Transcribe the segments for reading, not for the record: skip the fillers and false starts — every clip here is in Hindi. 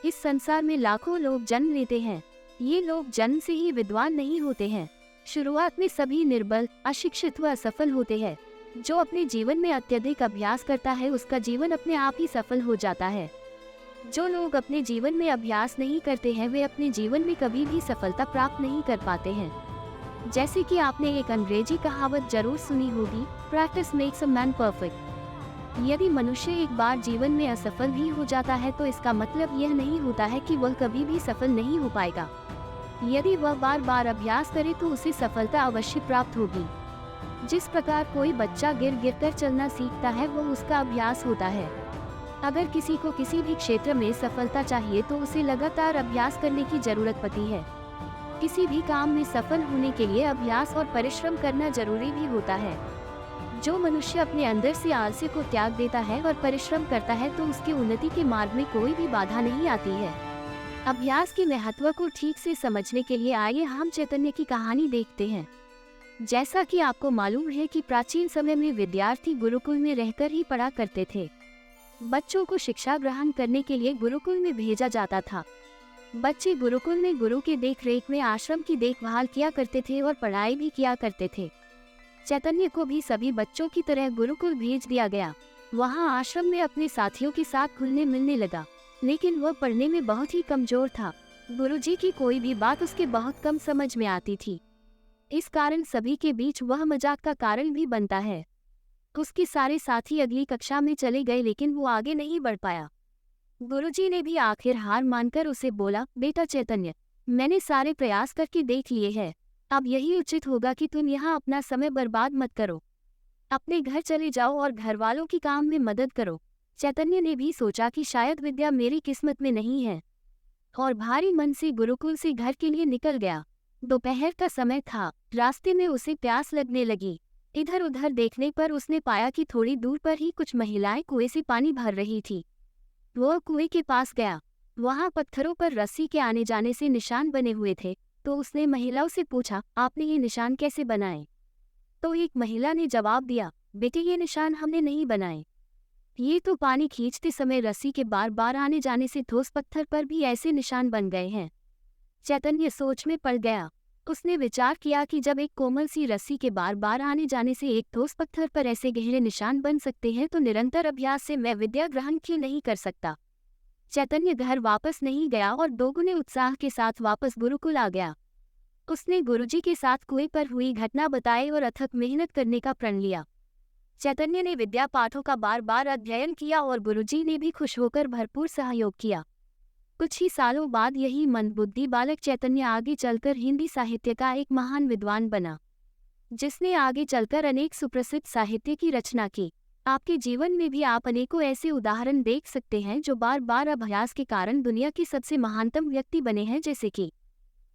इस संसार में लाखों लोग जन्म लेते हैं। ये लोग जन्म से ही विद्वान नहीं होते हैं। शुरुआत में सभी निर्बल, अशिक्षित व असफल होते हैं। जो अपने जीवन में अत्यधिक अभ्यास करता है उसका जीवन अपने आप ही सफल हो जाता है। जो लोग अपने जीवन में अभ्यास नहीं करते हैं वे अपने जीवन में कभी भी सफलता प्राप्त नहीं कर पाते हैं। जैसे कि आपने एक अंग्रेजी कहावत जरूर सुनी होगी, practice makes a man perfect. यदि मनुष्य एक बार जीवन में असफल भी हो जाता है तो इसका मतलब यह नहीं होता है कि वह कभी भी सफल नहीं हो पाएगा। यदि वह बार बार अभ्यास करे तो उसे सफलता अवश्य प्राप्त होगी। जिस प्रकार कोई बच्चा गिर गिर कर चलना सीखता है वह उसका अभ्यास होता है। अगर किसी को किसी भी क्षेत्र में सफलता चाहिए तो उसे लगातार अभ्यास करने की जरूरत पड़ती है। किसी भी काम में सफल होने के लिए अभ्यास और परिश्रम करना जरूरी भी होता है। जो मनुष्य अपने अंदर से आलस्य को त्याग देता है और परिश्रम करता है तो उसकी उन्नति के मार्ग में कोई भी बाधा नहीं आती है। अभ्यास के महत्व को ठीक से समझने के लिए आइए हम चैतन्य की कहानी देखते हैं। जैसा कि आपको मालूम है कि प्राचीन समय में विद्यार्थी गुरुकुल में रहकर ही पढ़ा करते थे। बच्चों को शिक्षा ग्रहण करने के लिए गुरुकुल में भेजा जाता था। बच्चे गुरुकुल में गुरु के देखरेख में आश्रम की देखभाल किया करते थे और पढ़ाई भी किया करते थे। चैतन्य को भी सभी बच्चों की तरह गुरुकुल भेज दिया गया। वहाँ आश्रम में अपने साथियों के साथ घुलने मिलने लगा, लेकिन वह पढ़ने में बहुत ही कमजोर था। गुरुजी की कोई भी बात उसके बहुत कम समझ में आती थी। इस कारण सभी के बीच वह मजाक का कारण भी बनता है। उसके सारे साथी अगली कक्षा में चले गए लेकिन वो आगे नहीं बढ़ पाया। गुरुजी ने भी आखिर हार मानकर उसे बोला, बेटा चैतन्य, मैंने सारे प्रयास करके देख लिए हैं। अब यही उचित होगा कि तुम यहाँ अपना समय बर्बाद मत करो। अपने घर चले जाओ और घर वालों की काम में मदद करो। चैतन्य ने भी सोचा कि शायद विद्या मेरी किस्मत में नहीं है और भारी मन से गुरुकुल से घर के लिए निकल गया। दोपहर का समय था। रास्ते में उसे प्यास लगने लगी। इधर उधर देखने पर उसने पाया कि थोड़ी दूर पर ही कुछ महिलाएं कुएं से पानी भर रही थी। वह कुएं के पास गया। वहां पत्थरों पर रस्सी के आने जाने से निशान बने हुए थे। तो उसने महिलाओं से पूछा, आपने ये निशान कैसे बनाए? तो एक महिला ने जवाब दिया, बेटे ये निशान हमने नहीं बनाए। ये तो पानी खींचते समय रस्सी के बार बार आने जाने से ठोस पत्थर पर भी ऐसे निशान बन गए हैं। चैतन्य सोच में पड़ गया। उसने विचार किया कि जब एक कोमल सी रस्सी के बार बार आने जाने से एक ठोस पत्थर पर ऐसे गहरे निशान बन सकते हैं तो निरंतर अभ्यास से मैं विद्या ग्रहण क्यों नहीं कर सकता। चैतन्य घर वापस नहीं गया और दोगुने उत्साह के साथ वापस गुरुकुल आ गया। उसने गुरुजी के साथ कुएं पर हुई घटना बताई और अथक मेहनत करने का प्रण लिया। चैतन्य ने विद्या पाठों का बार बार अध्ययन किया और गुरुजी ने भी खुश होकर भरपूर सहयोग किया। कुछ ही सालों बाद यही मंदबुद्धि बालक चैतन्य आगे चलकर हिंदी साहित्य का एक महान विद्वान बना, जिसने आगे चलकर अनेक सुप्रसिद्ध साहित्य की रचना की। आपके जीवन में भी आप अनेकों ऐसे उदाहरण देख सकते हैं जो बार बार अभ्यास के कारण दुनिया के सबसे महानतम व्यक्ति बने हैं, जैसे कि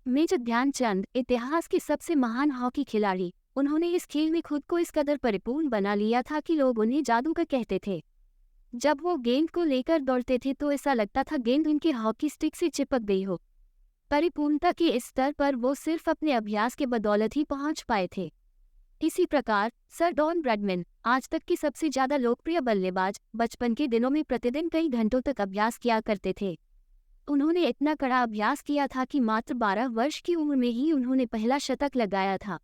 मेजर ध्यानचंद, इतिहास के सबसे महान हॉकी खिलाड़ी। उन्होंने इस खेल में खुद को इस कदर परिपूर्ण बना लिया था कि लोग उन्हें जादूगर कहते थे। जब वो गेंद को लेकर दौड़ते थे तो ऐसा लगता था गेंद उनके हॉकी स्टिक से चिपक गई हो। परिपूर्णता के इस स्तर पर वो सिर्फ अपने अभ्यास के बदौलत ही पहुंच पाए थे। इसी प्रकार सर डॉन ब्रैडमैन, आज तक की सबसे ज्यादा लोकप्रिय बल्लेबाज, बचपन के दिनों में प्रतिदिन कई घंटों तक अभ्यास किया करते थे। उन्होंने इतना कड़ा अभ्यास किया था कि मात्र 12 वर्ष की उम्र में ही उन्होंने पहला शतक लगाया था।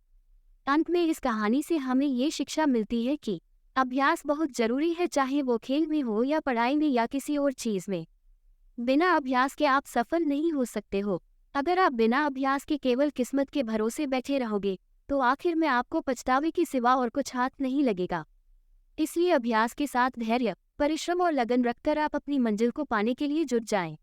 अंत में इस कहानी से हमें ये शिक्षा मिलती है कि अभ्यास बहुत जरूरी है, चाहे वो खेल में हो या पढ़ाई में या किसी और चीज में। बिना अभ्यास के आप सफल नहीं हो सकते हो। अगर आप बिना अभ्यास के केवल किस्मत के भरोसे बैठे रहोगे तो आखिर में आपको पछतावे के सिवा और कुछ हाथ नहीं लगेगा। इसलिए अभ्यास के साथ धैर्य, परिश्रम और लगन रखकर आप अपनी मंजिल को पाने के लिए जुट जाएं।